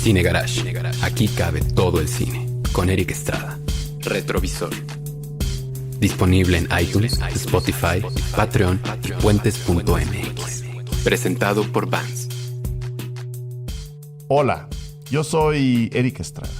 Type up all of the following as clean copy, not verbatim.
Cine Garage. Aquí cabe todo el cine. Con Eric Estrada. Retrovisor. Disponible en iTunes, Spotify, Patreon y puentes.mx. Presentado por Vans. Hola, yo soy Eric Estrada.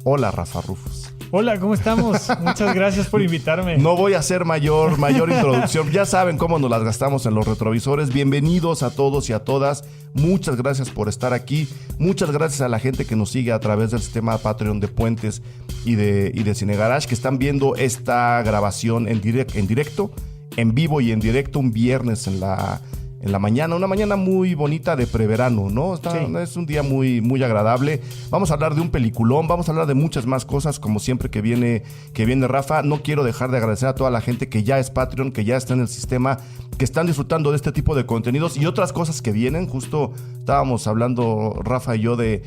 Hola, Rafa Rufus. Hola, ¿cómo estamos? Muchas gracias por invitarme. No voy a hacer mayor introducción. Ya saben cómo nos las gastamos en los retrovisores. Bienvenidos a todos y a todas. Muchas gracias por estar aquí. Muchas gracias a la gente que nos sigue a través del sistema Patreon de Puentes y de Cine Garage, que están viendo esta grabación en directo, en vivo y en directo un viernes en la mañana, una mañana muy bonita de preverano, ¿no? Sí. Es un día muy, muy agradable. Vamos a hablar de un peliculón, vamos a hablar de muchas más cosas, como siempre que viene Rafa. No quiero dejar de agradecer a toda la gente que ya es Patreon, que ya está en el sistema, que están disfrutando de este tipo de contenidos y otras cosas que vienen. Justo estábamos hablando, Rafa y yo, de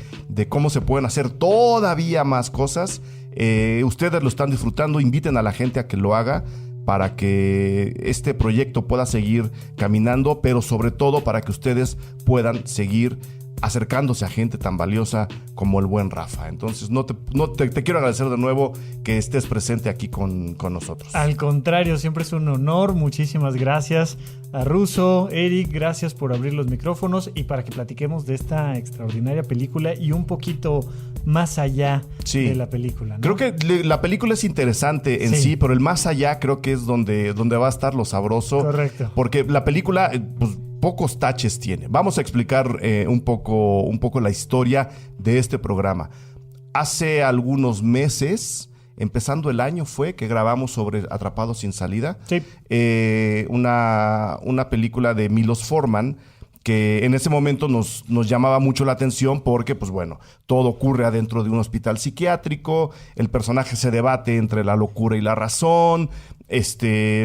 cómo se pueden hacer todavía más cosas. Ustedes lo están disfrutando, inviten a la gente a que lo haga, para que este proyecto pueda seguir caminando, pero sobre todo para que ustedes puedan seguir acercándose a gente tan valiosa como el buen Rafa. Entonces, te quiero agradecer de nuevo que estés presente aquí con nosotros. Al contrario, siempre es un honor. Muchísimas gracias a Russo, Eric, gracias por abrir los micrófonos y para que platiquemos de esta extraordinaria película y un poquito más allá de la película, ¿no? Creo que la película es interesante en sí, pero el más allá creo que es donde va a estar lo sabroso. Correcto. Porque la película, pues, pocos taches tiene. Vamos a explicar un poco la historia de este programa. Hace algunos meses, empezando el año, fue que grabamos sobre Atrapados sin salida. Sí. Una película de Milos Forman, que en ese momento nos llamaba mucho la atención porque, pues bueno, todo ocurre adentro de un hospital psiquiátrico, el personaje se debate entre la locura y la razón,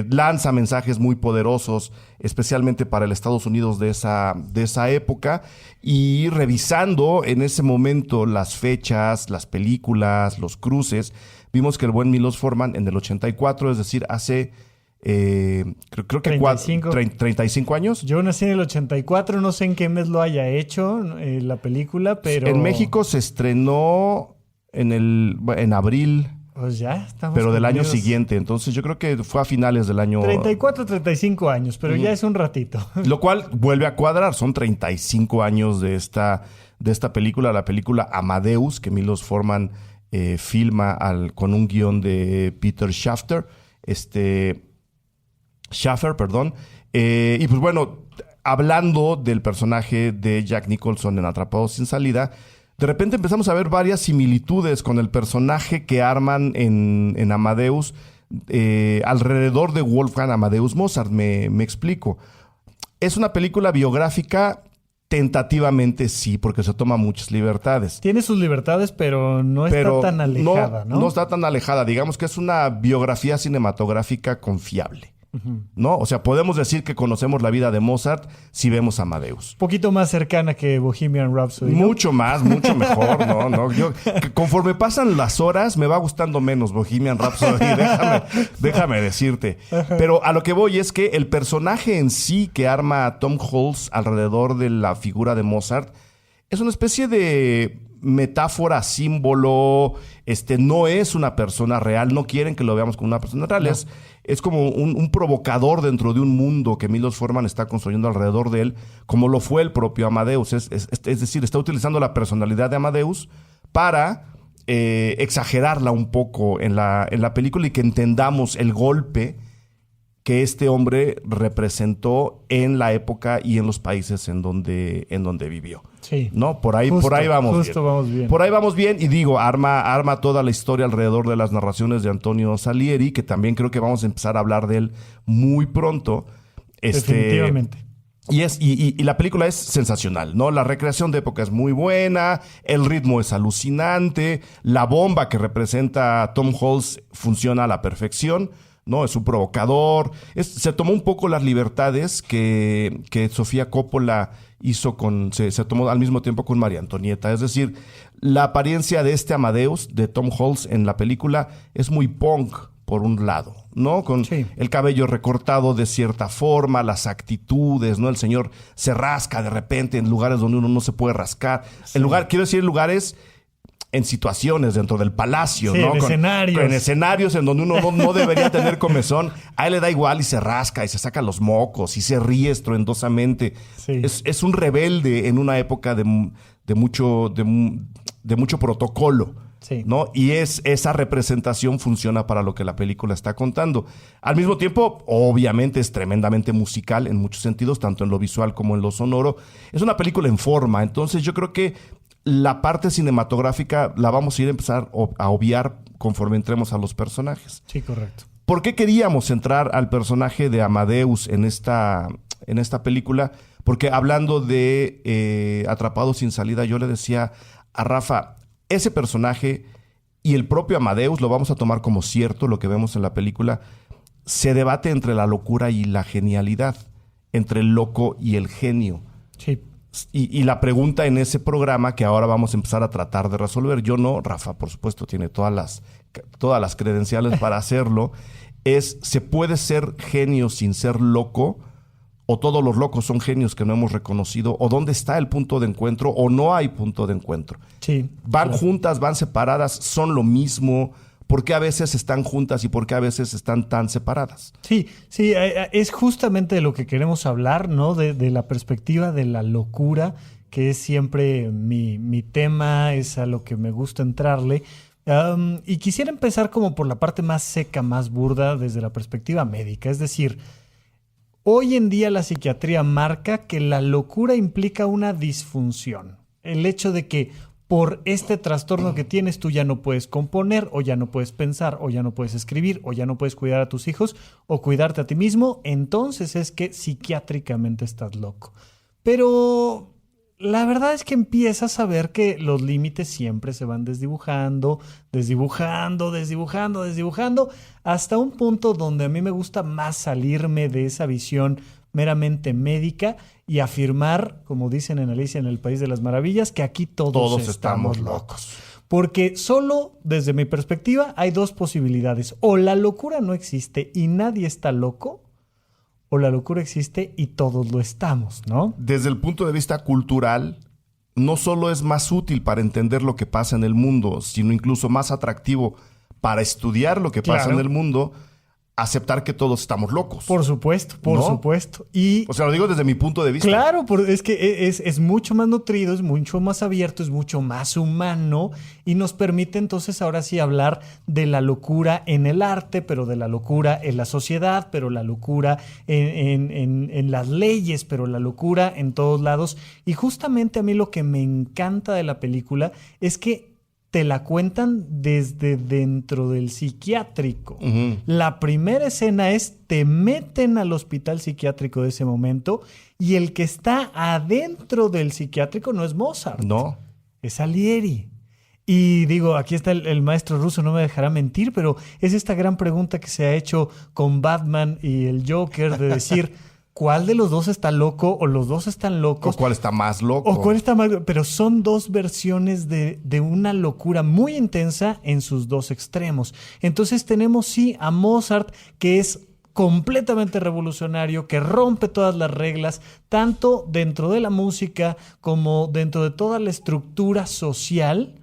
lanza mensajes muy poderosos, especialmente para el Estados Unidos de esa época, y revisando en ese momento las fechas, las películas, los cruces, vimos que el buen Milos Forman en el 84, es decir, hace... creo que 35 años. Yo nací en el 84, no sé en qué mes lo haya hecho la película, pero... En México se estrenó en abril, pues ya estamos, pero del año cumplidos. Siguiente. Entonces yo creo que fue a finales del año... 34, 35 años, pero ya es un ratito. Lo cual vuelve a cuadrar. Son 35 años de esta película, la película Amadeus, que Milos Forman filma con un guión de Peter Schaffer. Y pues bueno, hablando del personaje de Jack Nicholson en Atrapados sin salida, de repente empezamos a ver varias similitudes con el personaje que arman en Amadeus alrededor de Wolfgang Amadeus Mozart. Me explico. Es una película biográfica. Tentativamente sí, porque se toma muchas libertades. Tiene sus libertades, pero no está tan alejada, ¿no? No está tan alejada. Digamos que es una biografía cinematográfica confiable, ¿no? O sea, podemos decir que conocemos la vida de Mozart si vemos Amadeus. Un poquito más cercana que Bohemian Rhapsody, ¿no? Mucho más, mucho mejor, ¿no? Conforme pasan las horas, me va gustando menos Bohemian Rhapsody, déjame decirte. Pero a lo que voy es que el personaje en sí que arma Tom Hulce alrededor de la figura de Mozart es una especie de metáfora, símbolo. No es una persona real, no quieren que lo veamos como una persona real. No. Es como un provocador dentro de un mundo que Milos Forman está construyendo alrededor de él, como lo fue el propio Amadeus. Es decir, está utilizando la personalidad de Amadeus para exagerarla un poco en la película y que entendamos el golpe que este hombre representó en la época y en los países en donde vivió. Sí. ¿No? Por ahí vamos bien. Por ahí vamos bien. Y digo, arma toda la historia alrededor de las narraciones de Antonio Salieri, que también creo que vamos a empezar a hablar de él muy pronto. Definitivamente. Y la película es sensacional, ¿no? La recreación de época es muy buena, el ritmo es alucinante, la bomba que representa Tom Hulce funciona a la perfección, ¿no? Es un provocador. Se tomó un poco las libertades que Sofía Coppola hizo se tomó al mismo tiempo con María Antonieta. Es decir, la apariencia de Amadeus, de Tom Hulce en la película, es muy punk, por un lado, ¿no? Con Sí. el cabello recortado de cierta forma, las actitudes, ¿no? El señor se rasca de repente en lugares donde uno no se puede rascar. Sí. Quiero decir, en lugares, en situaciones dentro del palacio, Sí, ¿no? en escenarios. En escenarios en donde uno no debería tener comezón. A él le da igual y se rasca y se saca los mocos y se ríe estruendosamente. Sí. Es un rebelde en una época de mucho protocolo. Sí. ¿No? Y esa representación funciona para lo que la película está contando. Al mismo tiempo, obviamente es tremendamente musical en muchos sentidos, tanto en lo visual como en lo sonoro. Es una película en forma, entonces yo creo que la parte cinematográfica la vamos a ir a empezar a obviar conforme entremos a los personajes. Sí, correcto. ¿Por qué queríamos entrar al personaje de Amadeus en esta película? Porque hablando de Atrapados sin salida, yo le decía a Rafa, ese personaje y el propio Amadeus, lo vamos a tomar como cierto, lo que vemos en la película, se debate entre la locura y la genialidad, entre el loco y el genio. Sí. Y la pregunta en ese programa que ahora vamos a empezar a tratar de resolver, yo no, Rafa, por supuesto, tiene todas las credenciales para hacerlo, es, ¿se puede ser genio sin ser loco? ¿O todos los locos son genios que no hemos reconocido? ¿O dónde está el punto de encuentro? ¿O no hay punto de encuentro? Sí. ¿Van claro. juntas, van separadas, son lo mismo? ¿Por qué a veces están juntas y por qué a veces están tan separadas? Sí, es justamente de lo que queremos hablar, ¿no? De la perspectiva de la locura, que es siempre mi tema, es a lo que me gusta entrarle. Y quisiera empezar como por la parte más seca, más burda, desde la perspectiva médica. Es decir, hoy en día la psiquiatría marca que la locura implica una disfunción. El hecho de que por este trastorno que tienes tú ya no puedes componer, o ya no puedes pensar, o ya no puedes escribir, o ya no puedes cuidar a tus hijos, o cuidarte a ti mismo, entonces es que psiquiátricamente estás loco. Pero la verdad es que empiezas a ver que los límites siempre se van desdibujando, hasta un punto donde a mí me gusta más salirme de esa visión meramente médica y afirmar, como dicen en Alicia en el País de las Maravillas, que aquí todos estamos locos. Porque solo desde mi perspectiva hay dos posibilidades. O la locura no existe y nadie está loco, o la locura existe y todos lo estamos, ¿no? Desde el punto de vista cultural, no solo es más útil para entender lo que pasa en el mundo, sino incluso más atractivo para estudiar lo que pasa en el mundo, aceptar que todos estamos locos. Por supuesto. Y o sea, lo digo desde mi punto de vista. claro, es que es mucho más nutrido, es mucho más abierto, es mucho más humano y nos permite entonces ahora sí hablar de la locura en el arte, pero de la locura en la sociedad, pero la locura en las leyes, pero la locura en todos lados. Y justamente a mí lo que me encanta de la película es que te la cuentan desde dentro del psiquiátrico. Uh-huh. La primera escena es, te meten al hospital psiquiátrico de ese momento y el que está adentro del psiquiátrico no es Mozart. No. Es Salieri. Y digo, aquí está el maestro Russo, no me dejará mentir, pero es esta gran pregunta que se ha hecho con Batman y el Joker de decir, ¿cuál de los dos está loco o los dos están locos? ¿O cuál está más loco? O cuál está más, pero son dos versiones de una locura muy intensa en sus dos extremos. Entonces tenemos sí a Mozart, que es completamente revolucionario, que rompe todas las reglas, tanto dentro de la música como dentro de toda la estructura social.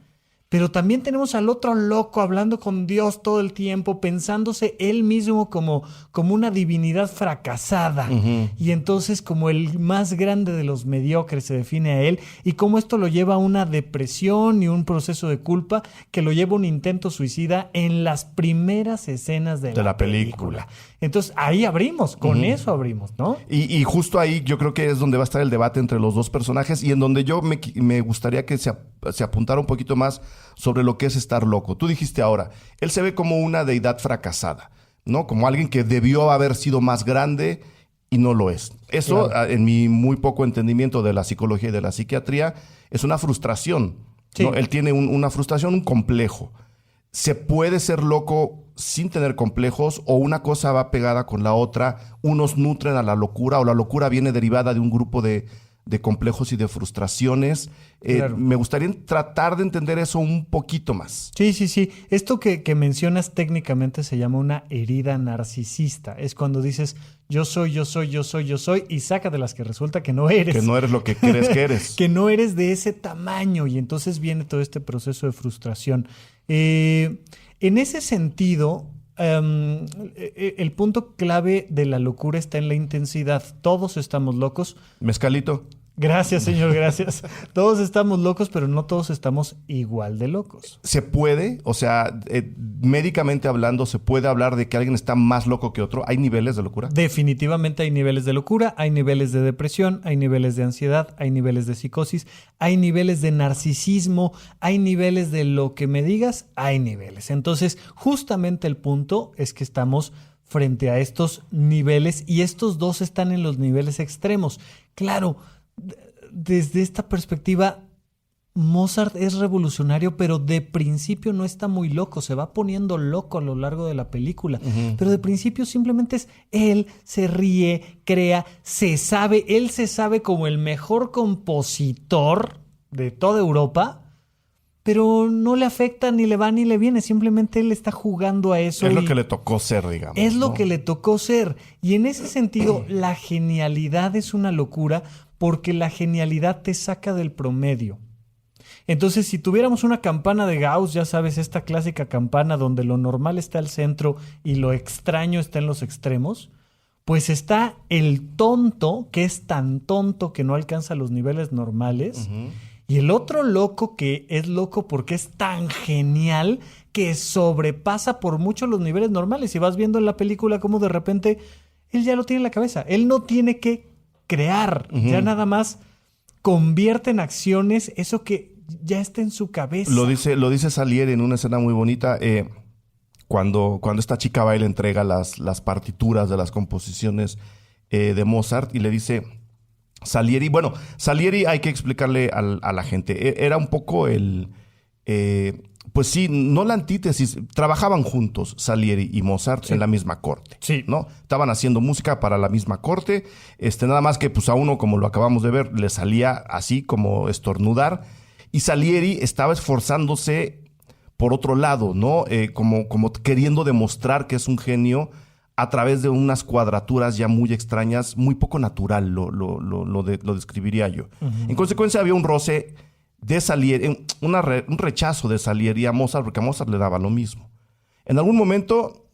Pero también tenemos al otro loco hablando con Dios todo el tiempo, pensándose él mismo como una divinidad fracasada. Uh-huh. Y entonces como el más grande de los mediocres se define a él, y cómo esto lo lleva a una depresión y un proceso de culpa que lo lleva a un intento suicida en las primeras escenas de la película. Entonces ahí abrimos, con eso abrimos, ¿no? Y justo ahí yo creo que es donde va a estar el debate entre los dos personajes y en donde yo me gustaría que se apuntara un poquito más sobre lo que es estar loco. Tú dijiste ahora, él se ve como una deidad fracasada, ¿no? Como alguien que debió haber sido más grande y no lo es. Eso, claro, en mi muy poco entendimiento de la psicología y de la psiquiatría, es una frustración, ¿no? Sí. Él tiene una frustración, un complejo. ¿Se puede ser loco sin tener complejos o una cosa va pegada con la otra? Unos nutren a la locura o la locura viene derivada de un grupo de de complejos y de frustraciones. Claro. Me gustaría tratar de entender eso un poquito más. Sí. Esto que mencionas técnicamente se llama una herida narcisista. Es cuando dices, yo soy, y saca de las que resulta que no eres. Que no eres lo que crees que eres. Que no eres de ese tamaño, y entonces viene todo este proceso de frustración. En ese sentido, el punto clave de la locura está en la intensidad. Todos estamos locos. Mezcalito. Gracias, señor, gracias. Todos estamos locos, pero no todos estamos igual de locos. ¿Se puede? O sea, médicamente hablando, ¿se puede hablar de que alguien está más loco que otro? ¿Hay niveles de locura? Definitivamente hay niveles de locura, hay niveles de depresión, hay niveles de ansiedad, hay niveles de psicosis, hay niveles de narcisismo, hay niveles de lo que me digas, hay niveles. Entonces, justamente el punto es que estamos frente a estos niveles, y estos dos están en los niveles extremos. Claro, desde esta perspectiva, Mozart es revolucionario, pero de principio no está muy loco. Se va poniendo loco a lo largo de la película. Pero de principio simplemente es él, se ríe, crea, él se sabe como el mejor compositor de toda Europa, pero no le afecta, ni le va ni le viene. Simplemente él está jugando a eso. Es lo que le tocó ser, digamos. Es lo que le tocó ser. Y en ese sentido, la genialidad es una locura, porque la genialidad te saca del promedio. Entonces, si tuviéramos una campana de Gauss, ya sabes, esta clásica campana donde lo normal está al centro y lo extraño está en los extremos, pues está el tonto, que es tan tonto que no alcanza los niveles normales, y el otro loco que es loco porque es tan genial que sobrepasa por mucho los niveles normales. Y vas viendo en la película cómo de repente él ya lo tiene en la cabeza. Él no tiene que crear, ya nada más convierte en acciones eso que ya está en su cabeza. Lo dice Salieri en una escena muy bonita, cuando esta chica va y le entrega las partituras de las composiciones de Mozart, y le dice Salieri, hay que explicarle a la gente, era un poco pues sí, no la antítesis, trabajaban juntos Salieri y Mozart en la misma corte, sí, ¿no? Estaban haciendo música para la misma corte, nada más que pues a uno, como lo acabamos de ver, le salía así como estornudar, y Salieri estaba esforzándose por otro lado, ¿no? Como queriendo demostrar que es un genio a través de unas cuadraturas ya muy extrañas, muy poco natural, lo describiría yo. En consecuencia, había un roce de Salieri, un rechazo de Salieri a Mozart, porque a Mozart le daba lo mismo. En algún momento,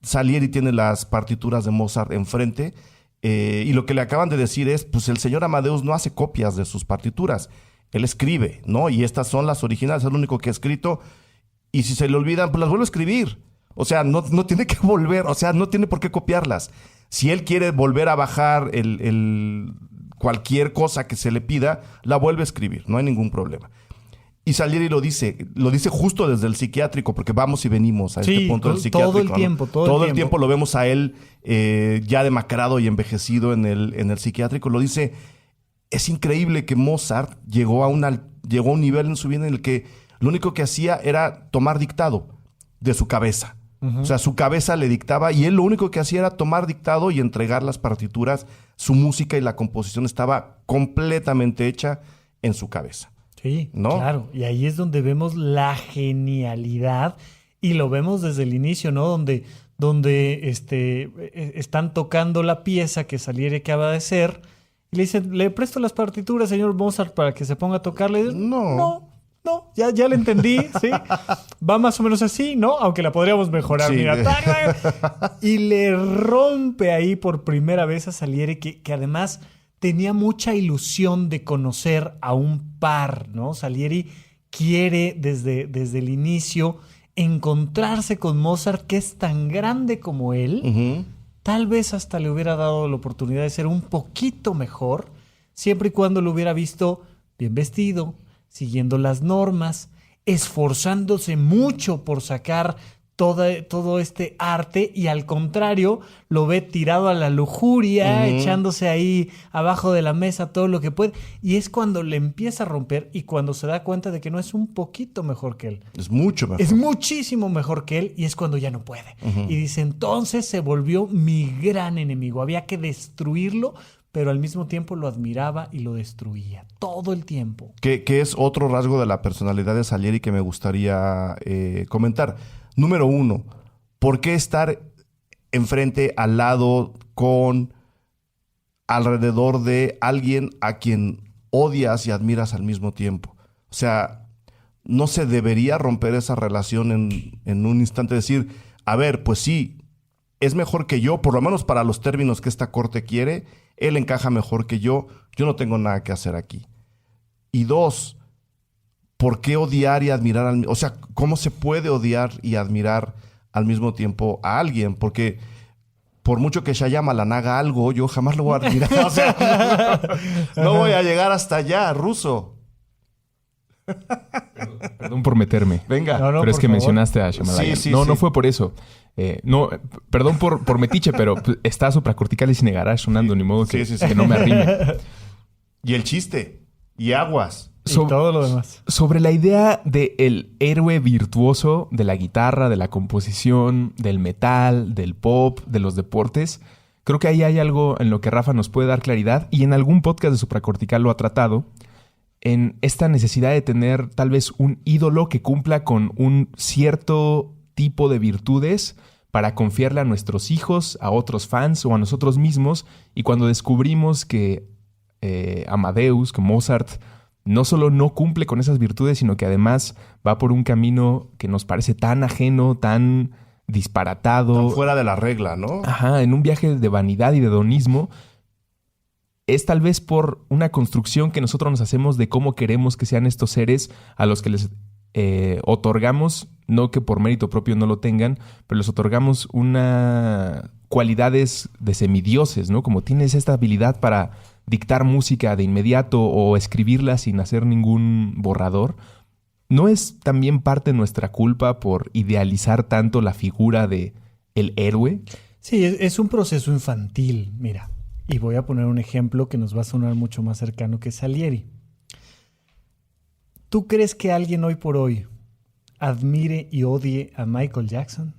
Salieri tiene las partituras de Mozart enfrente, y lo que le acaban de decir es, pues el señor Amadeus no hace copias de sus partituras, él escribe, ¿no? Y estas son las originales, es lo único que ha escrito, y si se le olvidan, pues las vuelve a escribir. O sea, no tiene que volver, o sea, no tiene por qué copiarlas. Si él quiere volver a bajar cualquier cosa que se le pida, la vuelve a escribir, no hay ningún problema. Y Salieri lo dice justo desde el psiquiátrico, porque vamos y venimos a este punto del psiquiátrico. Todo el tiempo, ¿no? Todo el tiempo lo vemos a él ya demacrado y envejecido en el psiquiátrico. Lo dice, es increíble que Mozart llegó a un nivel en su vida en el que lo único que hacía era tomar dictado de su cabeza. O sea, su cabeza le dictaba, y él lo único que hacía era tomar dictado y entregar las partituras. Su música y la composición estaba completamente hecha en su cabeza. Sí, ¿no? Claro. Y ahí es donde vemos la genialidad, y lo vemos desde el inicio, ¿no? Donde están tocando la pieza que Salieri acaba de hacer, y le dicen, ¿le presto las partituras, señor Mozart, para que se ponga a tocarle? No, ya le entendí, ¿sí? Va más o menos así, ¿no? Aunque la podríamos mejorar, sí. Mira. Y le rompe ahí por primera vez a Salieri, que además tenía mucha ilusión de conocer a un par, ¿no? Salieri quiere desde el inicio encontrarse con Mozart, que es tan grande como él. Tal vez hasta le hubiera dado la oportunidad de ser un poquito mejor, siempre y cuando lo hubiera visto bien vestido, siguiendo las normas, esforzándose mucho por sacar todo este arte, y al contrario lo ve tirado a la lujuria, echándose ahí abajo de la mesa todo lo que puede, y es cuando le empieza a romper, y cuando se da cuenta de que no es un poquito mejor que él, es mucho mejor, es muchísimo mejor que él, y es cuando ya no puede. Y dice, entonces se volvió mi gran enemigo, había que destruirlo pero al mismo tiempo lo admiraba y lo destruía todo el tiempo. Que es otro rasgo de la personalidad de Salieri que me gustaría comentar. Número 1, ¿por qué estar enfrente, al lado, alrededor de alguien a quien odias y admiras al mismo tiempo? O sea, no se debería romper esa relación en un instante, decir, a ver, pues sí, es mejor que yo, por lo menos para los términos que esta corte quiere, él encaja mejor que yo no tengo nada que hacer aquí. Y 2, ¿por qué odiar y admirar o sea, ¿cómo se puede odiar y admirar al mismo tiempo a alguien? Porque por mucho que Shyamalan haga algo, yo jamás lo voy a admirar. O sea, no voy a llegar hasta allá, Russo. Perdón por meterme. Venga. No, pero es que favor. mencionaste a Shyamalan. Sí, no sí. fue por eso. No, perdón por metiche, pero está Supracortical y Cine Garage sonando, ni modo que, Sí. que no me arrime. Y el chiste. Y aguas. Y todo lo demás. Sobre la idea del héroe virtuoso de la guitarra, de la composición, del metal, del pop, de los deportes, creo que ahí hay algo en lo que Rafa nos puede dar claridad, y en algún podcast de Supracortical lo ha tratado, en esta necesidad de tener tal vez un ídolo que cumpla con un cierto tipo de virtudes para confiarle a nuestros hijos, a otros fans o a nosotros mismos. Y cuando descubrimos que Amadeus, que Mozart, no solo no cumple con esas virtudes, sino que además va por un camino que nos parece tan ajeno, tan disparatado. Tan fuera de la regla, ¿no? Ajá, en un viaje de vanidad y de hedonismo. Es tal vez por una construcción que nosotros nos hacemos de cómo queremos que sean estos seres a los que les otorgamos, no que por mérito propio no lo tengan, pero les otorgamos cualidades de semidioses, ¿no? Como tienes esta habilidad para dictar música de inmediato o escribirla sin hacer ningún borrador. ¿No es también parte de nuestra culpa por idealizar tanto la figura de el héroe? Sí, es un proceso infantil, mira. Y voy a poner un ejemplo que nos va a sonar mucho más cercano que Salieri. ¿Tú crees que alguien hoy por hoy admire y odie a Michael Jackson?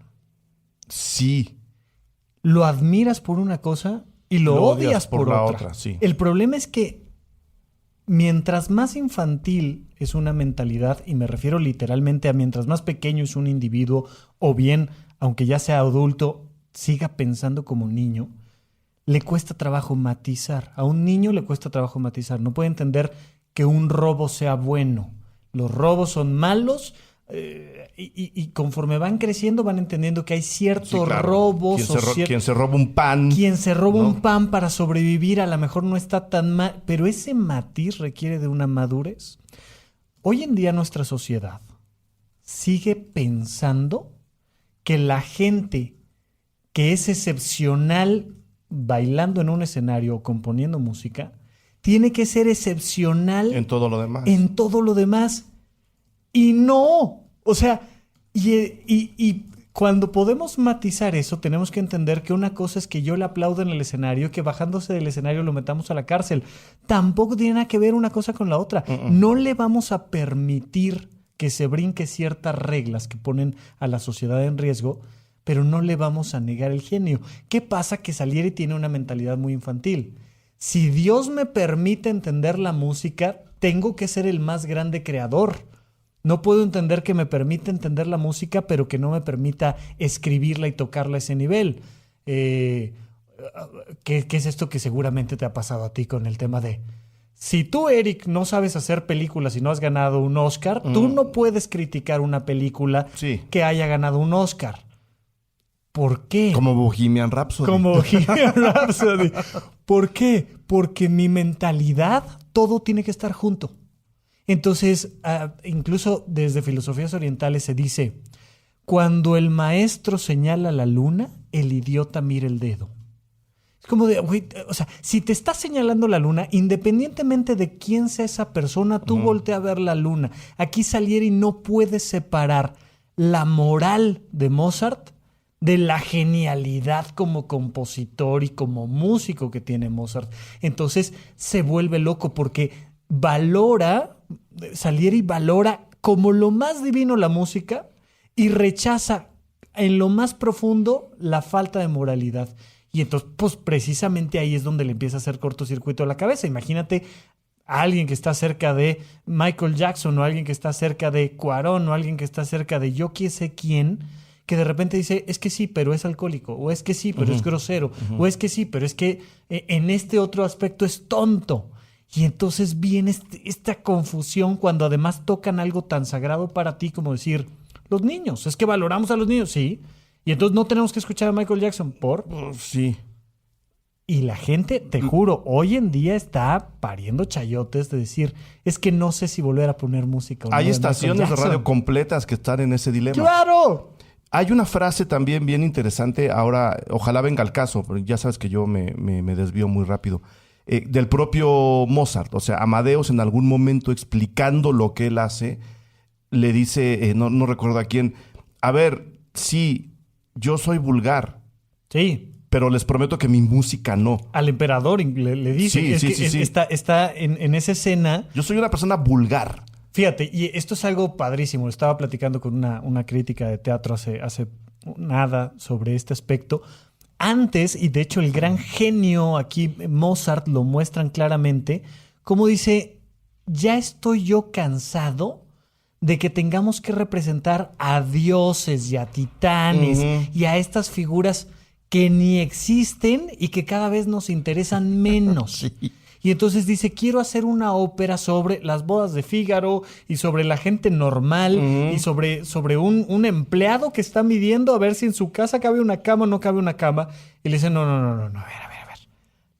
Sí. Lo admiras por una cosa y lo odias por la otra. sí. El problema es que mientras más infantil es una mentalidad, y me refiero literalmente a mientras más pequeño es un individuo, o bien, aunque ya sea adulto, siga pensando como niño, le cuesta trabajo matizar. A un niño le cuesta trabajo matizar. No puede entender que un robo sea bueno. Los robos son malos, y conforme van creciendo van entendiendo que hay ciertos Sí, claro. robos. Quien se roba un pan. Quien se roba ¿no? un pan para sobrevivir a lo mejor no está tan mal, pero ese matiz requiere de una madurez. Hoy en día nuestra sociedad sigue pensando que la gente que es excepcional bailando en un escenario o componiendo música tiene que ser excepcional En todo lo demás. en todo lo demás. Y no. O sea, y cuando podemos matizar eso, tenemos que entender que una cosa es que yo le aplaudo en el escenario, que bajándose del escenario lo metamos a la cárcel. Tampoco tiene nada que ver una cosa con la otra. No le vamos a permitir que se brinque ciertas reglas que ponen a la sociedad en riesgo, pero no le vamos a negar el genio. ¿Qué pasa? Que Salieri tiene una mentalidad muy infantil. Si Dios me permite entender la música, tengo que ser el más grande creador. No puedo entender que me permita entender la música, pero que no me permita escribirla y tocarla a ese nivel. ¿Qué es esto que seguramente te ha pasado a ti con el tema de... Si tú, Eric, no sabes hacer películas y no has ganado un Oscar, tú no puedes criticar una película que haya ganado un Oscar. ¿Por qué? Como Bohemian Rhapsody. Como Bohemian Rhapsody. ¿Por qué? Porque mi mentalidad, todo tiene que estar junto. Entonces, incluso desde filosofías orientales se dice, cuando el maestro señala la luna, el idiota mira el dedo. Es como de, güey, o sea, si te está señalando la luna, independientemente de quién sea esa persona, tú voltea a ver la luna. Aquí Salieri no puede separar la moral de Mozart de la genialidad como compositor y como músico que tiene Mozart. Entonces se vuelve loco porque Salieri valora como lo más divino la música y rechaza en lo más profundo la falta de moralidad. Y entonces, pues precisamente ahí es donde le empieza a hacer cortocircuito a la cabeza. Imagínate a alguien que está cerca de Michael Jackson o alguien que está cerca de Cuarón o alguien que está cerca de yo quién sé quién, que de repente dice, es que sí, pero es alcohólico, o es que sí, pero es grosero, o es que sí, pero es que en este otro aspecto es tonto. Y entonces viene esta confusión cuando además tocan algo tan sagrado para ti como decir, los niños, es que valoramos a los niños, sí. Y entonces no tenemos que escuchar a Michael Jackson, ¿por? Sí. Y la gente, te juro, hoy en día está pariendo chayotes de decir, es que no sé si volver a poner música o no. Hay de estaciones Michael de radio Jackson. completas que están en ese dilema. ¡Claro! Hay una frase también bien interesante, ahora ojalá venga al caso, pero ya sabes que yo me desvío muy rápido, del propio Mozart. O sea, Amadeus en algún momento explicando lo que él hace, le dice, no recuerdo a quién, a ver, sí, yo soy vulgar, Sí. pero les prometo que mi música no. Al emperador le dice, Sí, es sí, que sí, sí. está en esa escena. Yo soy una persona vulgar. Fíjate, y esto es algo padrísimo. Estaba platicando con una crítica de teatro hace nada sobre este aspecto. Antes, y de hecho el gran genio aquí, Mozart, lo muestran claramente, como dice, ya estoy yo cansado de que tengamos que representar a dioses y a titanes y a estas figuras que ni existen y que cada vez nos interesan menos. Y entonces dice, quiero hacer una ópera sobre las bodas de Fígaro y sobre la gente normal y sobre un empleado que está midiendo a ver si en su casa cabe una cama o no cabe una cama. Y le dice, no, a ver.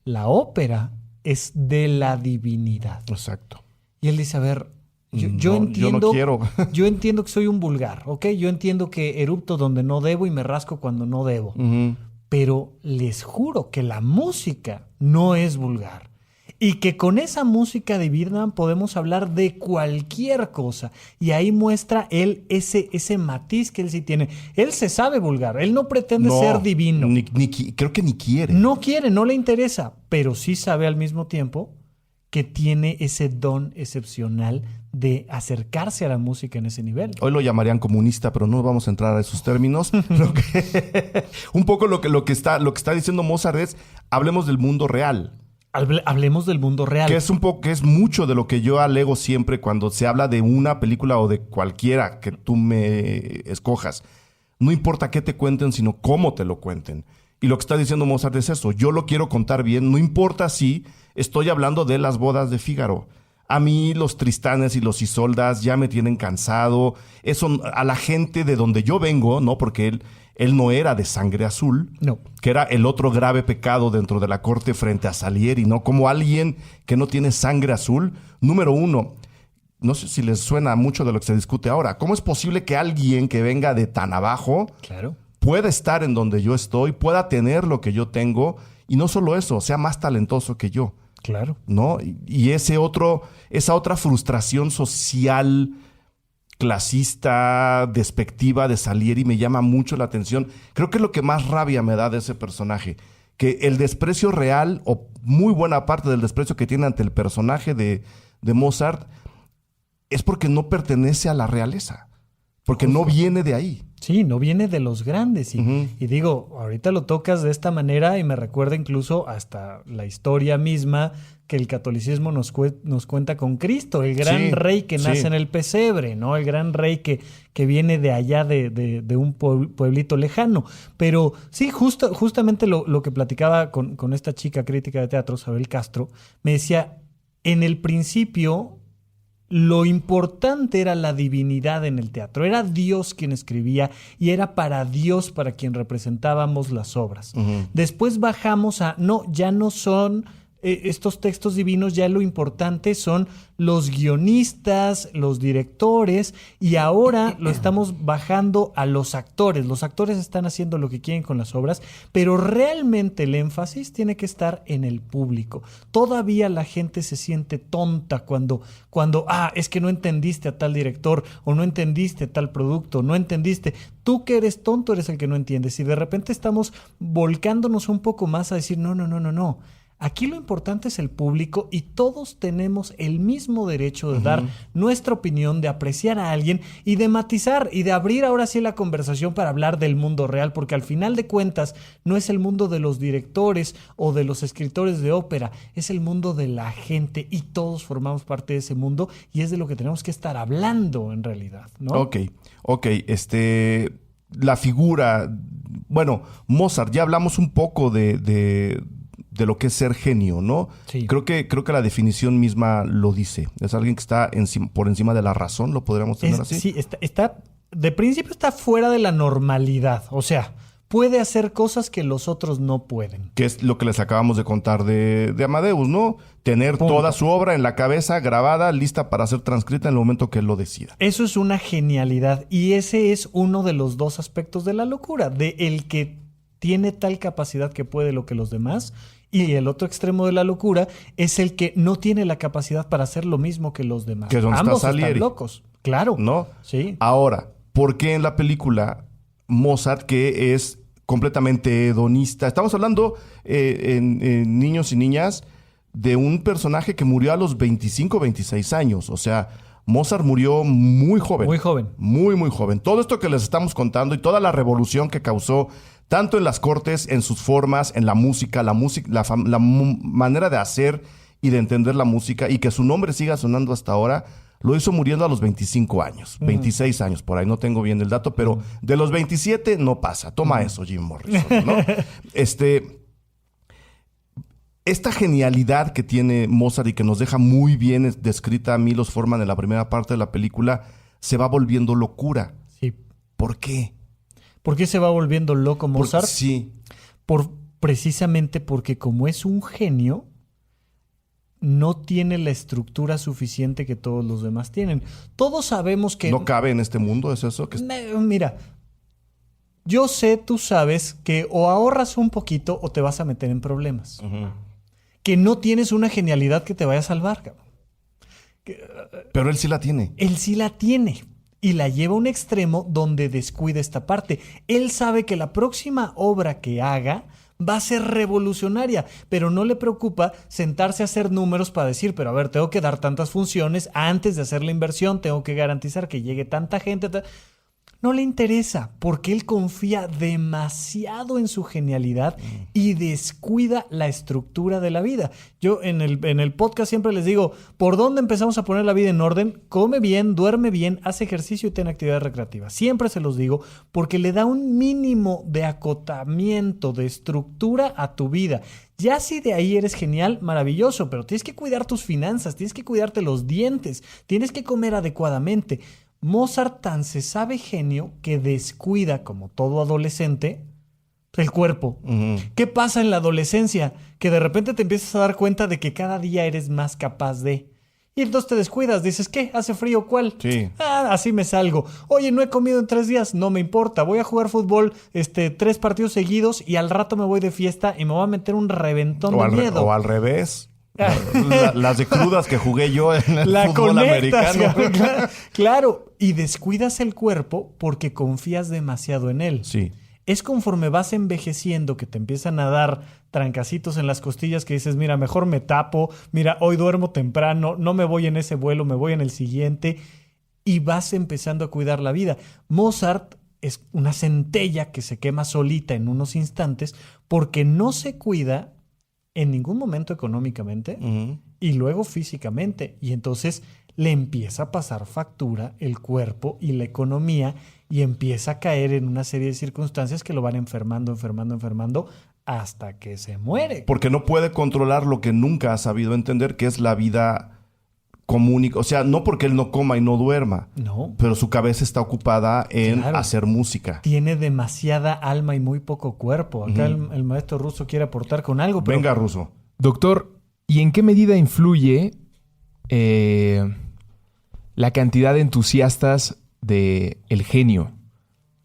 La ópera es de la divinidad. Exacto. Y él dice, a ver, yo No, entiendo, yo no quiero. yo entiendo que soy un vulgar, ¿ok? Yo entiendo que erupto donde no debo y me rasco cuando no debo. Pero les juro que la música no es vulgar. Y que con esa música divina podemos hablar de cualquier cosa. Y ahí muestra él ese matiz que él sí tiene. Él se sabe vulgar. Él no pretende ser divino. Creo que ni quiere. No quiere, no le interesa. Pero sí sabe al mismo tiempo que tiene ese don excepcional de acercarse a la música en ese nivel. Hoy lo llamarían comunista, pero no vamos a entrar a esos términos. Un poco lo que está diciendo Mozart es, hablemos del mundo real. Hablemos del mundo real. Que es mucho de lo que yo alego siempre cuando se habla de una película o de cualquiera que tú me escojas. No importa qué te cuenten, sino cómo te lo cuenten. Y lo que está diciendo Mozart es eso. Yo lo quiero contar bien. No importa si estoy hablando de las bodas de Fígaro. A mí los Tristanes y los Isoldas ya me tienen cansado. Eso a la gente de donde yo vengo, ¿no? Porque él no era de sangre azul, No. que era el otro grave pecado dentro de la corte frente a Salieri, ¿no? Como alguien que no tiene sangre azul. Número uno, no sé si les suena mucho de lo que se discute ahora. ¿Cómo es posible que alguien que venga de tan abajo Claro. pueda estar en donde yo estoy, pueda tener lo que yo tengo y no solo eso, sea más talentoso que yo? Claro. ¿No? Y esa otra frustración social, clasista, despectiva de Salieri me llama mucho la atención. Creo que es lo que más rabia me da de ese personaje. Que el desprecio real, o muy buena parte del desprecio que tiene ante el personaje de Mozart, es porque no pertenece a la realeza. Porque no viene de ahí. Sí, no viene de los grandes. Y digo, ahorita lo tocas de esta manera y me recuerda incluso hasta la historia misma que el catolicismo nos cuenta con Cristo, el gran rey que nace en el pesebre, ¿no? El gran rey que viene de allá de un pueblito lejano. Pero sí, justamente lo que platicaba con esta chica crítica de teatro, Isabel Castro, me decía, en el principio lo importante era la divinidad en el teatro. Era Dios quien escribía y era para Dios para quien representábamos las obras. Después bajamos a, no, ya no son estos textos divinos, ya lo importante son los guionistas, los directores, y ahora lo estamos bajando a los actores. Los actores están haciendo lo que quieren con las obras, pero realmente el énfasis tiene que estar en el público. Todavía la gente se siente tonta cuando es que no entendiste a tal director, o no entendiste tal producto, no entendiste. Tú que eres tonto eres el que no entiendes. Y de repente estamos volcándonos un poco más a decir, no. Aquí lo importante es el público y todos tenemos el mismo derecho de dar nuestra opinión, de apreciar a alguien y de matizar y de abrir ahora sí la conversación para hablar del mundo real, porque al final de cuentas no es el mundo de los directores o de los escritores de ópera, es el mundo de la gente y todos formamos parte de ese mundo y es de lo que tenemos que estar hablando en realidad, ¿no? Ok. La figura... Bueno, Mozart, ya hablamos un poco de lo que es ser genio, ¿no? Sí. Creo que la definición misma lo dice. Es alguien que está por encima de la razón, ¿lo podríamos tener así? Sí, de principio está fuera de la normalidad. O sea, puede hacer cosas que los otros no pueden. Que es lo que les acabamos de contar de Amadeus, ¿no? Tener toda su obra en la cabeza, grabada, lista para ser transcrita en el momento que él lo decida. Eso es una genialidad. Y ese es uno de los dos aspectos de la locura. De el que tiene tal capacidad que puede lo que los demás. Y el otro extremo de la locura es el que no tiene la capacidad para hacer lo mismo que los demás. Que es donde Ambos está Salieri. están locos. Claro. ¿No? Sí. Ahora, ¿por qué en la película Mozart, que es completamente hedonista? Estamos hablando en Niños y Niñas de un personaje que murió a los 25, 26 años. O sea, Mozart murió muy joven. Muy joven. Muy, muy joven. Todo esto que les estamos contando y toda la revolución que causó, tanto en las cortes, en sus formas, en la música, la manera de hacer y de entender la música, y que su nombre siga sonando hasta ahora, lo hizo muriendo a los 25 años, 26 años, por ahí no tengo bien el dato, pero de los 27 no pasa. Toma eso, Jim Morrison, ¿no? Esta genialidad que tiene Mozart y que nos deja muy bien descrita a Milos Forman en la primera parte de la película, se va volviendo locura. Sí. ¿Por qué? ¿Por qué se va volviendo loco Mozart? Sí. Precisamente porque como es un genio, no tiene la estructura suficiente que todos los demás tienen. Todos sabemos que... ¿No cabe en este mundo? ¿Es eso? Mira, yo sé, tú sabes que o ahorras un poquito o te vas a meter en problemas. Que no tienes una genialidad que te vaya a salvar, cabrón. Pero él sí la tiene. Él sí la tiene. Y la lleva a un extremo donde descuida esta parte. Él sabe que la próxima obra que haga va a ser revolucionaria, pero no le preocupa sentarse a hacer números para decir, pero a ver, tengo que dar tantas funciones antes de hacer la inversión, tengo que garantizar que llegue tanta gente. No le interesa, porque él confía demasiado en su genialidad y descuida la estructura de la vida. Yo en el podcast siempre les digo, ¿por dónde empezamos a poner la vida en orden? Come bien, duerme bien, hace ejercicio y ten actividades recreativas. Siempre se los digo, porque le da un mínimo de acotamiento, de estructura a tu vida. Ya si de ahí eres genial, maravilloso, pero tienes que cuidar tus finanzas, tienes que cuidarte los dientes, tienes que comer adecuadamente. Mozart tan se sabe genio que descuida, como todo adolescente, el cuerpo. ¿Qué pasa en la adolescencia? Que de repente te empiezas a dar cuenta de que cada día eres más capaz de... Y entonces te descuidas, dices, ¿qué? ¿Hace frío? ¿Cuál? Sí. Así me salgo. Oye, no he comido en 3 días, no me importa. Voy a jugar fútbol 3 partidos seguidos y al rato me voy de fiesta y me voy a meter un reventón de miedo. O al revés. Las de crudas que jugué yo en el fútbol conectas, americano. Claro, y descuidas el cuerpo porque confías demasiado en él. Sí. Es conforme vas envejeciendo que te empiezan a dar trancacitos en las costillas que dices, mira, mejor me tapo, mira, hoy duermo temprano, no me voy en ese vuelo, me voy en el siguiente, y vas empezando a cuidar la vida. Mozart es una centella que se quema solita en unos instantes porque no se cuida en ningún momento económicamente y luego físicamente. Y entonces le empieza a pasar factura el cuerpo y la economía y empieza a caer en una serie de circunstancias que lo van enfermando hasta que se muere. Porque no puede controlar lo que nunca ha sabido entender, que es la vida común. O sea, no porque él no coma y no duerma. No. Pero su cabeza está ocupada en Claro. hacer música. Tiene demasiada alma y muy poco cuerpo. Acá el maestro Russo quiere aportar con algo. Pero... Venga, Russo. Doctor, ¿y en qué medida influye la cantidad de entusiastas de el genio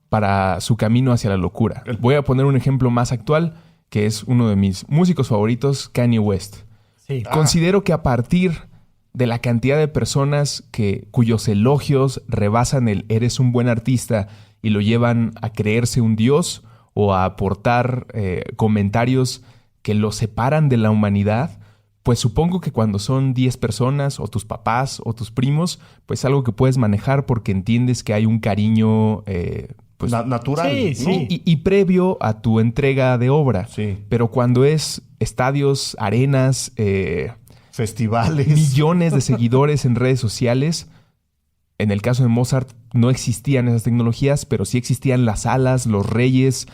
para su camino hacia la locura? Voy a poner un ejemplo más actual, que es uno de mis músicos favoritos, Kanye West. Sí. Considero que a partir de la cantidad de personas cuyos elogios rebasan el eres un buen artista y lo llevan a creerse un dios o a aportar comentarios que lo separan de la humanidad, pues supongo que cuando son 10 personas, o tus papás, o tus primos, pues algo que puedes manejar porque entiendes que hay un cariño pues, natural. Sí, ¿no? sí. y previo a tu entrega de obra. Sí. Pero cuando es estadios, arenas, Festivales. millones de seguidores en redes sociales, en el caso de Mozart no existían esas tecnologías, pero sí existían las salas, los reyes,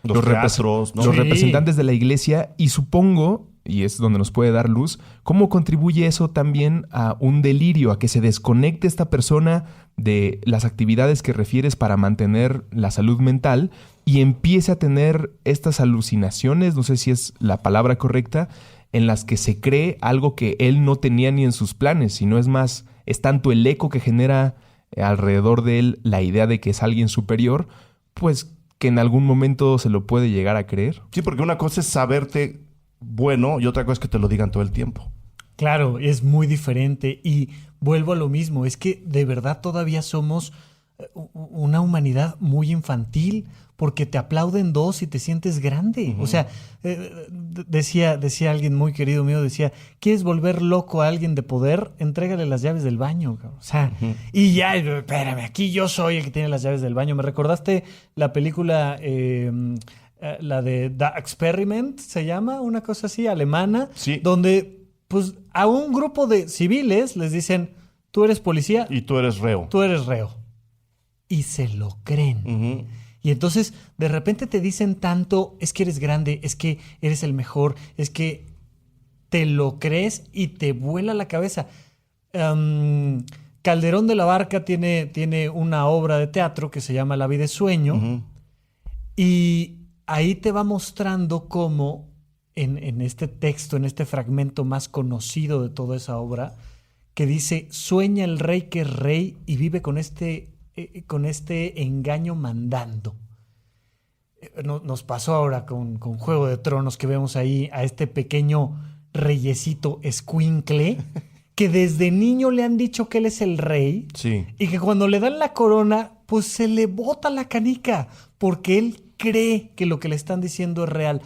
Los teatros, ¿no? los Sí. representantes de la iglesia, y supongo, y es donde nos puede dar luz, cómo contribuye eso también a un delirio, a que se desconecte esta persona de las actividades que refieres para mantener la salud mental y empiece a tener estas alucinaciones, no sé si es la palabra correcta, en las que se cree algo que él no tenía ni en sus planes, sino es más, es tanto el eco que genera alrededor de él la idea de que es alguien superior, pues que en algún momento se lo puede llegar a creer. Sí, porque una cosa es saberte bueno y otra cosa es que te lo digan todo el tiempo. Claro, es muy diferente y vuelvo a lo mismo, es que de verdad todavía somos una humanidad muy infantil porque te aplauden dos y te sientes grande. O sea, decía alguien muy querido mío, decía, ¿quieres volver loco a alguien de poder? Entrégale las llaves del baño. Cabrón. O sea, y ya, espérame, aquí yo soy el que tiene las llaves del baño. ¿Me recordaste la película... la de The Experiment, se llama, una cosa así, alemana, Sí. donde pues a un grupo de civiles les dicen, tú eres policía, Y tú eres reo. tú eres reo. Y se lo creen. Ujú. Y entonces de repente te dicen tanto, es que eres grande, es que eres el mejor, es que te lo crees y te vuela la cabeza. Calderón de la Barca tiene una obra de teatro que se llama La vida es sueño. Ujú. Y ahí te va mostrando cómo en este texto, en este fragmento más conocido de toda esa obra, que dice, sueña el rey que es rey y vive con este engaño mandando. Nos pasó ahora con Juego de Tronos, que vemos ahí a este pequeño reyesito escuincle, que desde niño le han dicho que él es el rey, Sí. y que cuando le dan la corona, pues se le bota la canica, porque él cree que lo que le están diciendo es real.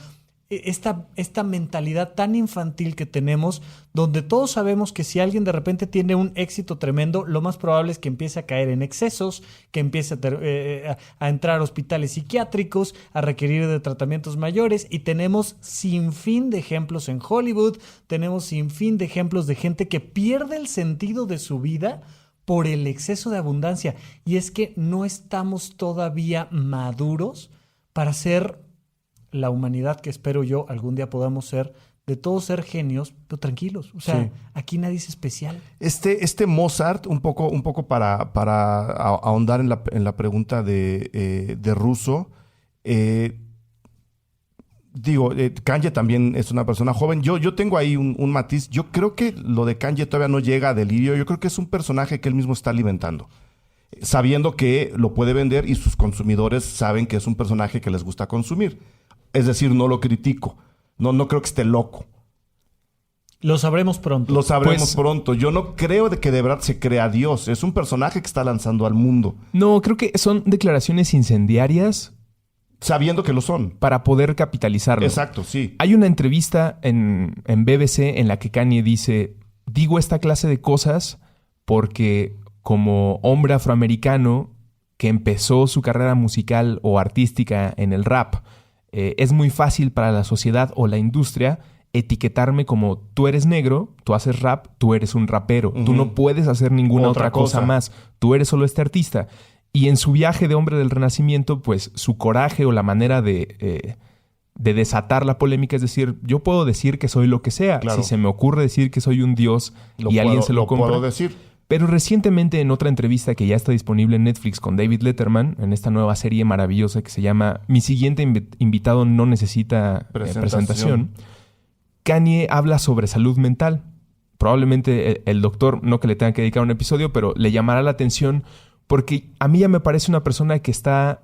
Esta mentalidad tan infantil que tenemos, donde todos sabemos que si alguien de repente tiene un éxito tremendo, lo más probable es que empiece a caer en excesos, que empiece a entrar a hospitales psiquiátricos, a requerir de tratamientos mayores, y tenemos sin fin de ejemplos en Hollywood, tenemos sin fin de ejemplos de gente que pierde el sentido de su vida por el exceso de abundancia. Y es que no estamos todavía maduros para ser la humanidad que espero yo algún día podamos ser, de todos ser genios, pero tranquilos. O sea, Sí. aquí nadie es especial. Este Mozart, un poco para ahondar en la pregunta de Russo, Kanye también es una persona joven. Yo tengo ahí un matiz. Yo creo que lo de Kanye todavía no llega a delirio. Yo creo que es un personaje que él mismo está alimentando, sabiendo que lo puede vender y sus consumidores saben que es un personaje que les gusta consumir. Es decir, no lo critico. No creo que esté loco. Lo sabremos pronto. Lo sabremos Pues- pronto. Yo no creo de que de verdad se crea Dios. Es un personaje que está lanzando al mundo, No, creo que son declaraciones incendiarias sabiendo que lo son. para poder capitalizarlo. Exacto, sí. Hay una entrevista en BBC en la que Kanye dice, digo esta clase de cosas porque como hombre afroamericano que empezó su carrera musical o artística en el rap, es muy fácil para la sociedad o la industria etiquetarme como tú eres negro, tú haces rap, tú eres un rapero. Tú no puedes hacer ninguna otra cosa más. Tú eres solo este artista. Y en su viaje de hombre del Renacimiento, pues su coraje o la manera de desatar la polémica es decir, yo puedo decir que soy lo que sea. Claro. Si se me ocurre decir que soy un dios y alguien se lo compra. puedo decir. Pero recientemente en otra entrevista que ya está disponible en Netflix con David Letterman, en esta nueva serie maravillosa que se llama Mi siguiente invitado no necesita presentación, Kanye habla sobre salud mental. Probablemente el doctor, no que le tenga que dedicar un episodio, pero le llamará la atención porque a mí ya me parece una persona que está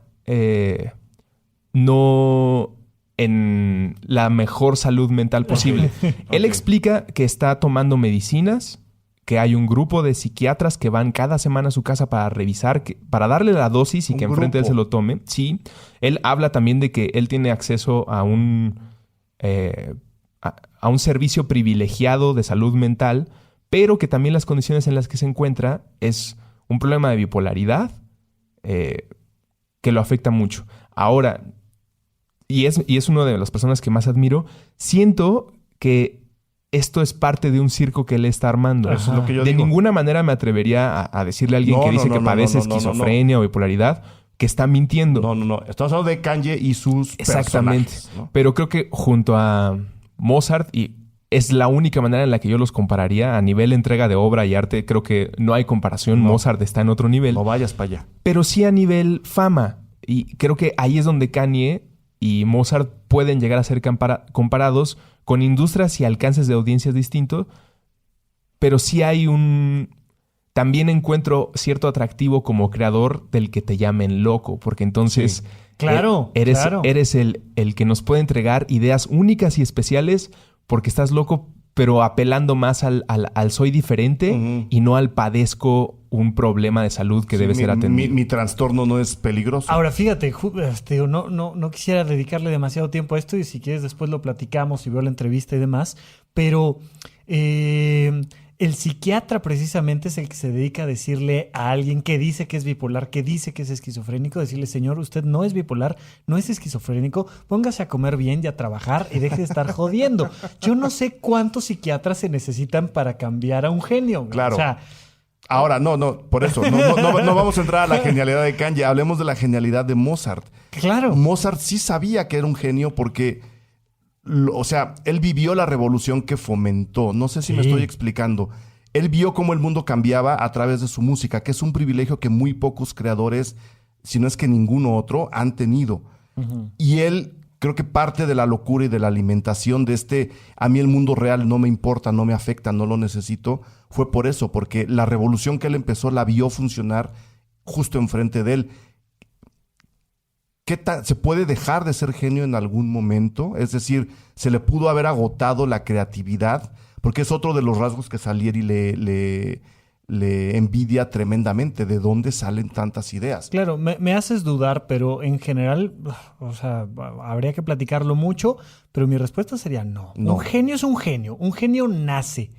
no en la mejor salud mental posible. Él explica que está tomando medicinas, que hay un grupo de psiquiatras que van cada semana a su casa para revisar, para darle la dosis y Un que enfrente de él grupo. se lo tome. Sí, él habla también de que él tiene acceso a un a un servicio privilegiado de salud mental, pero que también las condiciones en las que se encuentra es un problema de bipolaridad que lo afecta mucho. Ahora, y es una de las personas que más admiro, siento que esto es parte de un circo que él está armando. Eso es lo que yo de digo. ninguna manera me atrevería a decirle a alguien que dice que padece esquizofrenia o bipolaridad que está mintiendo. No. Estamos hablando de Kanye y sus Exactamente. personajes, ¿no? Pero creo que junto a Mozart, y es la única manera en la que yo los compararía a nivel entrega de obra y arte, creo que no hay comparación. No. Mozart está en otro nivel. No vayas para allá. Pero sí a nivel fama. Y creo que ahí es donde Kanye y Mozart pueden llegar a ser comparados con industrias y alcances de audiencias distintos. Pero sí hay también encuentro cierto atractivo como creador del que te llamen loco. Porque entonces... Sí. Claro, eres el que nos puede entregar ideas únicas y especiales porque estás loco, pero apelando más al soy diferente y no al padezco un problema de salud que debe ser atendido. Mi trastorno no es peligroso. Ahora, fíjate, no quisiera dedicarle demasiado tiempo a esto y si quieres después lo platicamos y veo la entrevista y demás, pero el psiquiatra precisamente es el que se dedica a decirle a alguien que dice que es bipolar, que dice que es esquizofrénico, decirle, señor, usted no es bipolar, no es esquizofrénico, póngase a comer bien y a trabajar y deje de estar jodiendo. Yo no sé cuántos psiquiatras se necesitan para cambiar a un genio. Claro. O sea, ahora, por eso, no vamos a entrar a la genialidad de Kanye, hablemos de la genialidad de Mozart. claro. Mozart sí sabía que era un genio porque, o sea, él vivió la revolución que fomentó. No sé si me Sí. estoy explicando. Él vio cómo el mundo cambiaba a través de su música, que es un privilegio que muy pocos creadores, si no es que ninguno otro, han tenido. Y él, creo que parte de la locura y de la alimentación de a mí el mundo real no me importa, no me afecta, no lo necesito, fue por eso, porque la revolución que él empezó la vio funcionar justo enfrente de él. ¿Se puede dejar de ser genio en algún momento? Es decir, ¿se le pudo haber agotado la creatividad? Porque es otro de los rasgos que Salieri le envidia tremendamente. ¿De dónde salen tantas ideas? Claro, me haces dudar, pero en general, o sea, habría que platicarlo mucho, pero mi respuesta sería no. No. Un genio es un genio nace.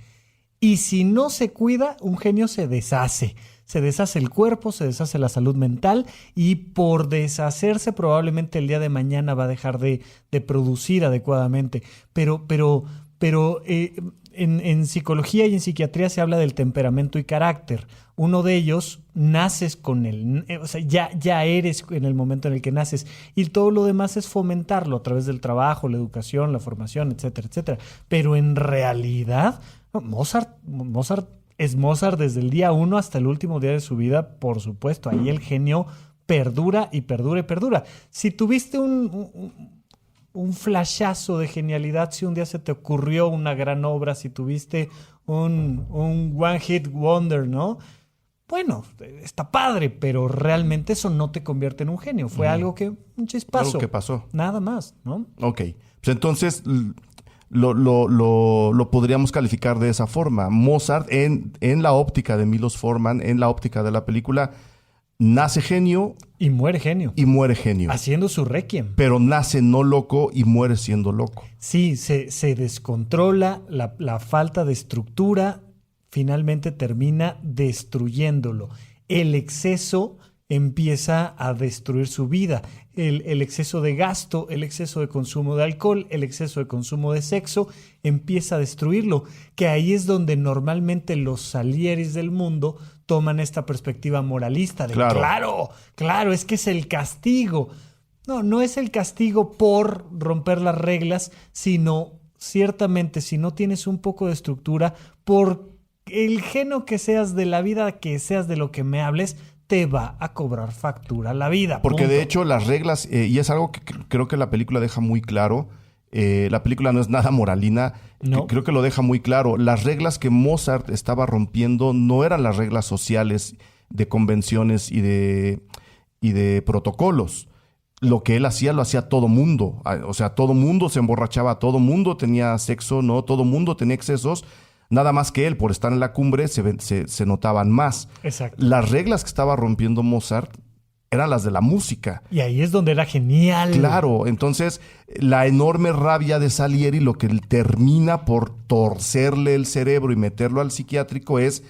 Y si no se cuida, un genio se deshace. Se deshace el cuerpo, se deshace la salud mental y por deshacerse probablemente el día de mañana va a dejar de producir adecuadamente. Pero en psicología y en psiquiatría se habla del temperamento y carácter. Uno de ellos, naces con él, o sea, ya eres en el momento en el que naces. Y todo lo demás es fomentarlo a través del trabajo, la educación, la formación, etcétera, etcétera. Pero en realidad, no, Mozart es Mozart desde el día 1 hasta el último día de su vida, por supuesto. Ahí el genio perdura y perdura y perdura. Si tuviste un flashazo de genialidad, si un día se te ocurrió una gran obra, si tuviste un one hit wonder, ¿no? Bueno, está padre, pero realmente eso no te convierte en un genio. Fue algo que, un chispazo. Algo que pasó. Nada más, ¿no? Ok. Pues entonces lo podríamos calificar de esa forma. Mozart, en la óptica de Milos Forman, en la óptica de la película, nace genio Y muere genio. y muere genio. Haciendo su requiem. Pero nace no loco y muere siendo loco. Sí, se descontrola, la falta de estructura finalmente termina destruyéndolo. El exceso empieza a destruir su vida. El exceso de gasto, el exceso de consumo de alcohol, el exceso de consumo de sexo empieza a destruirlo. Que ahí es donde normalmente los Salieris del mundo toman esta perspectiva moralista de claro, es que es el castigo. No es el castigo por romper las reglas, sino ciertamente si no tienes un poco de estructura, por el genio que seas de la vida, que seas de lo que me hables, te va a cobrar factura la vida. Porque punto. de hecho las reglas, y es algo que creo que la película deja muy claro, la película no es nada moralina, No. creo que lo deja muy claro. Las reglas que Mozart estaba rompiendo no eran las reglas sociales de convenciones y de protocolos. Lo que él hacía, lo hacía todo mundo. O sea, todo mundo se emborrachaba, todo mundo tenía sexo, ¿no? Todo mundo tenía excesos. Nada más que él, por estar en la cumbre, se notaban más. Exacto. Las reglas que estaba rompiendo Mozart eran las de la música. Y ahí es donde era genial. Claro, entonces la enorme rabia de Salieri, lo que termina por torcerle el cerebro y meterlo al psiquiátrico es,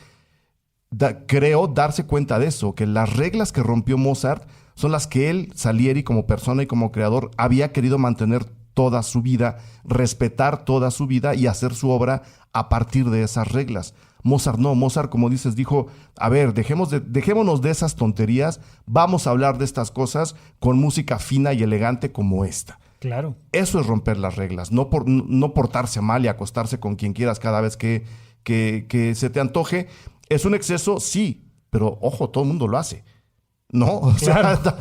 creo, darse cuenta de eso, que las reglas que rompió Mozart son las que él, Salieri, como persona y como creador, había querido mantener toda su vida, respetar toda su vida y hacer su obra a partir de esas reglas. Mozart no, Mozart, como dices, dijo, a ver, dejémonos de esas tonterías, vamos a hablar de estas cosas con música fina y elegante como esta. Claro. Eso es romper las reglas, no portarse mal y acostarse con quien quieras cada vez que se te antoje. ¿Es un exceso? Sí, pero ojo, todo el mundo lo hace. No, o Claro. sea,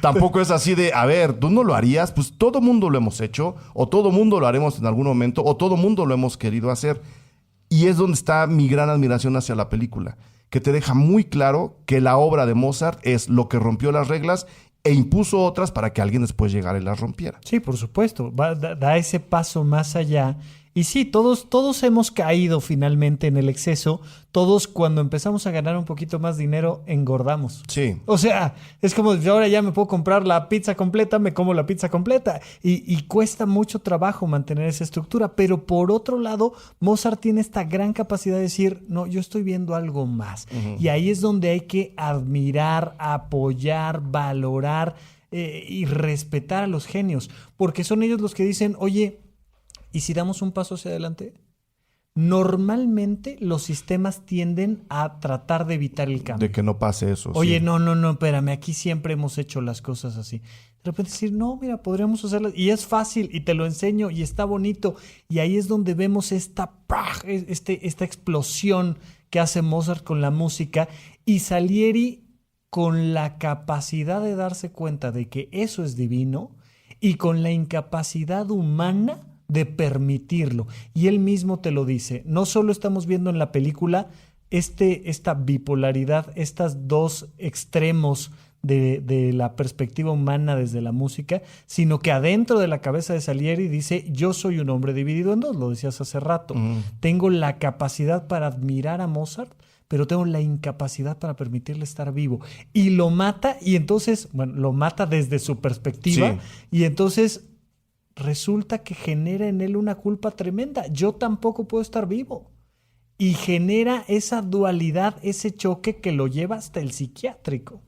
tampoco es así de, a ver, tú no lo harías, pues todo mundo lo hemos hecho, o todo mundo lo haremos en algún momento, o todo mundo lo hemos querido hacer. Y es donde está mi gran admiración hacia la película, que te deja muy claro que la obra de Mozart es lo que rompió las reglas e impuso otras para que alguien después llegara y las rompiera. Sí, por supuesto. Da ese paso más allá. Y sí, todos hemos caído finalmente en el exceso. Todos, cuando empezamos a ganar un poquito más dinero, engordamos. Sí. O sea, es como yo ahora ya me puedo comprar la pizza completa, me como la pizza completa. Y cuesta mucho trabajo mantener esa estructura. Pero por otro lado, Mozart tiene esta gran capacidad de decir, no, yo estoy viendo algo más. Y ahí es donde hay que admirar, apoyar, valorar y respetar a los genios. Porque son ellos los que dicen, oye, ¿y si damos un paso hacia adelante? Normalmente los sistemas tienden a tratar de evitar el cambio. De que no pase eso. Oye, sí. no, espérame, aquí siempre hemos hecho las cosas así. De repente decir, no, mira, podríamos hacerlas. Y es fácil, y te lo enseño, y está bonito. Y ahí es donde vemos esta explosión que hace Mozart con la música. Y Salieri con la capacidad de darse cuenta de que eso es divino y con la incapacidad humana de permitirlo. Y él mismo te lo dice. No solo estamos viendo en la película esta bipolaridad, estos dos extremos de la perspectiva humana desde la música, sino que adentro de la cabeza de Salieri dice, yo soy un hombre dividido en dos, lo decías hace rato. Tengo la capacidad para admirar a Mozart, pero tengo la incapacidad para permitirle estar vivo. Y lo mata, y entonces, bueno, lo mata desde su perspectiva, Sí. y entonces resulta que genera en él una culpa tremenda. Yo tampoco puedo estar vivo. Y genera esa dualidad, ese choque que lo lleva hasta el psiquiátrico.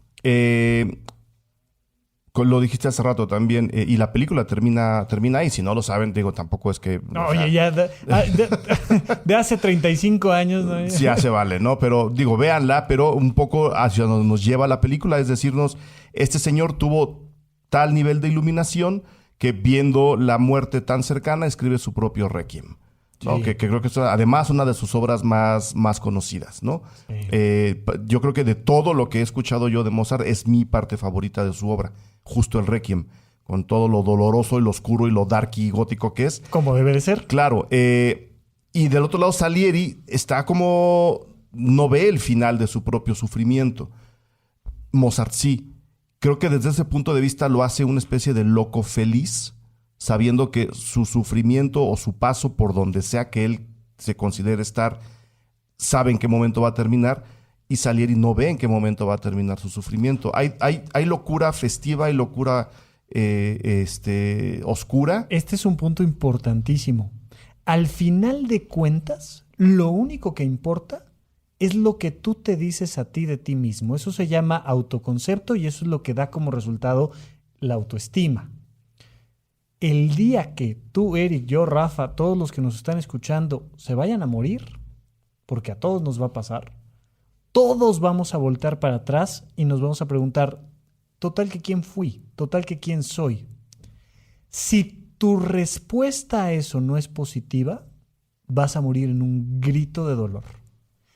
Lo dijiste hace rato también, y la película termina ahí. Si no lo saben, digo, tampoco es que... No, o sea, oye, ya de hace 35 años, ¿no? sí hace vale, ¿no? Pero digo, véanla, pero un poco hacia donde nos lleva la película, es decirnos, este señor tuvo tal nivel de iluminación que viendo la muerte tan cercana escribe su propio Requiem, ¿no? Sí. Que creo que es además una de sus obras más conocidas, ¿no? Sí. Yo creo que de todo lo que he escuchado yo de Mozart es mi parte favorita de su obra, justo el Requiem, con todo lo doloroso y lo oscuro y lo dark y gótico que es. Como debe de ser. Claro, y del otro lado Salieri está como... no ve el final de su propio sufrimiento. Mozart sí. Creo que desde ese punto de vista lo hace una especie de loco feliz, sabiendo que su sufrimiento o su paso por donde sea que él se considere estar, sabe en qué momento va a terminar, y Salieri no ve en qué momento va a terminar su sufrimiento. Hay locura festiva y locura oscura. Este es un punto importantísimo. Al final de cuentas, lo único que importa es lo que tú te dices a ti de ti mismo. Eso se llama autoconcepto y eso es lo que da como resultado la autoestima. El día que tú, Eric, yo, Rafa, todos los que nos están escuchando se vayan a morir, porque a todos nos va a pasar, todos vamos a voltear para atrás y nos vamos a preguntar, total que quién fui, total que quién soy. Si tu respuesta a eso no es positiva, vas a morir en un grito de dolor.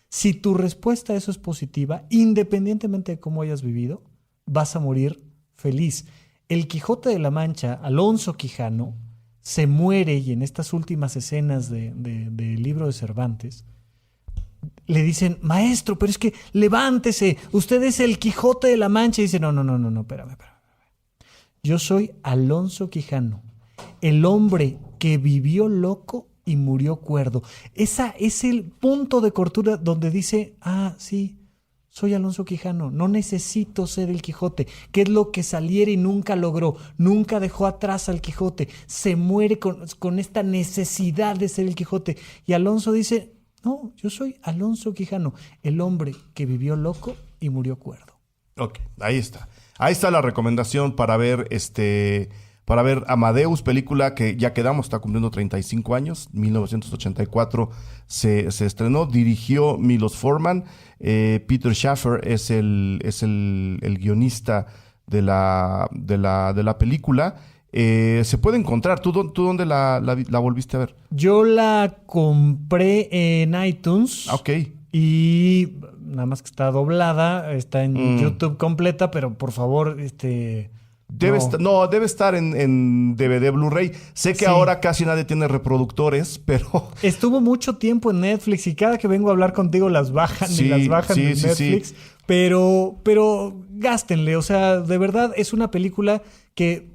Si tu respuesta a eso es positiva, independientemente de cómo hayas vivido, vas a morir feliz. El Quijote de la Mancha, Alonso Quijano, se muere y en estas últimas escenas del libro de Cervantes, le dicen, maestro, pero es que levántese, usted es el Quijote de la Mancha. Y dice, no, espérame. Yo soy Alonso Quijano, el hombre que vivió loco y murió cuerdo. Esa es el punto de cortura donde dice, sí, soy Alonso Quijano, no necesito ser el Quijote, que es lo que Salieri nunca logró, nunca dejó atrás al Quijote, se muere con esta necesidad de ser el Quijote. Y Alonso dice, no, yo soy Alonso Quijano, el hombre que vivió loco y murió cuerdo. Ok, ahí está. Ahí está la recomendación para ver Amadeus, película que ya quedamos, está cumpliendo 35 años, 1984 se estrenó, dirigió Milos Forman, Peter Schaffer es el guionista de la película. Se puede encontrar. ¿Tú dónde la volviste a ver? Yo la compré en iTunes. Ok. Y nada más que está doblada, está en YouTube completa, pero por favor, Debe estar en DVD Blu-ray. Sé que Sí. ahora casi nadie tiene reproductores, pero... Estuvo mucho tiempo en Netflix y cada que vengo a hablar contigo las bajan Sí, y las bajan sí, de sí, Netflix. sí. Pero gástenle, o sea, de verdad es una película que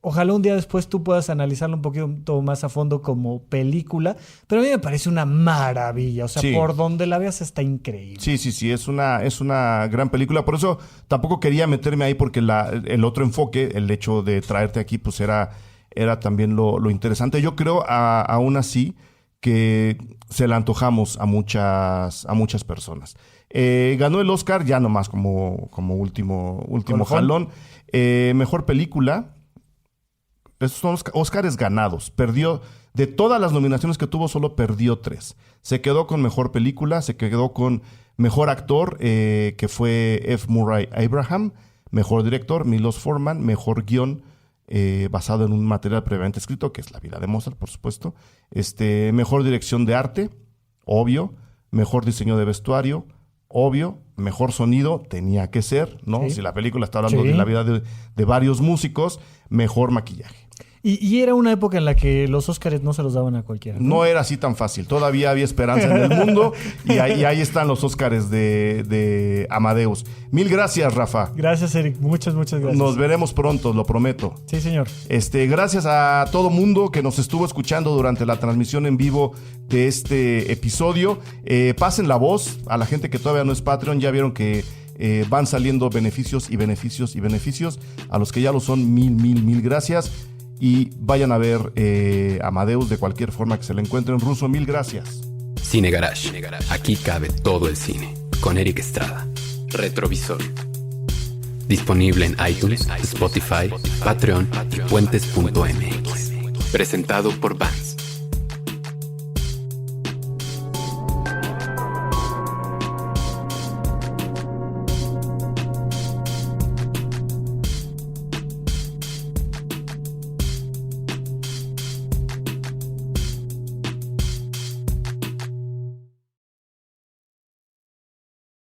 ojalá un día después tú puedas analizarla un poquito más a fondo como película, pero a mí me parece una maravilla, o sea, Sí. por donde la veas está increíble. Sí, es una gran película. Por eso tampoco quería meterme ahí porque el otro enfoque, el hecho de traerte aquí, pues era también lo interesante. Yo creo aún así que se la antojamos a muchas personas. Ganó el Oscar ya nomás como último Colofón. jalón. Mejor película. Estos son los Óscares ganados. Perdió, de todas las nominaciones que tuvo, solo perdió 3. Se quedó con mejor película, se quedó con mejor actor, que fue F. Murray Abraham, mejor director, Milos Forman, mejor guión, basado en un material previamente escrito, que es La vida de Mozart, por supuesto. Mejor dirección de arte, obvio. Mejor diseño de vestuario, obvio. Mejor sonido, tenía que ser, ¿no? Sí. Si la película está hablando Sí. de la vida de varios músicos. Mejor maquillaje. Y era una época en la que los Óscares no se los daban a cualquiera. No era así tan fácil. Todavía había esperanza en el mundo. y ahí están los Óscares de Amadeus. Mil gracias, Rafa. Gracias, Eric. Muchas gracias. Nos veremos pronto, lo prometo. Sí, señor. Gracias a todo mundo que nos estuvo escuchando durante la transmisión en vivo de este episodio. Pasen la voz a la gente que todavía no es Patreon. Ya vieron que van saliendo beneficios. A los que ya lo son, mil gracias. Y vayan a ver Amadeus de cualquier forma que se le encuentren. Ruso, mil gracias. Cine Garage. Aquí cabe todo el cine. Con Eric Estrada. Retrovisor. Disponible en iTunes, Spotify, Patreon y puentes.mx. Presentado por Vans.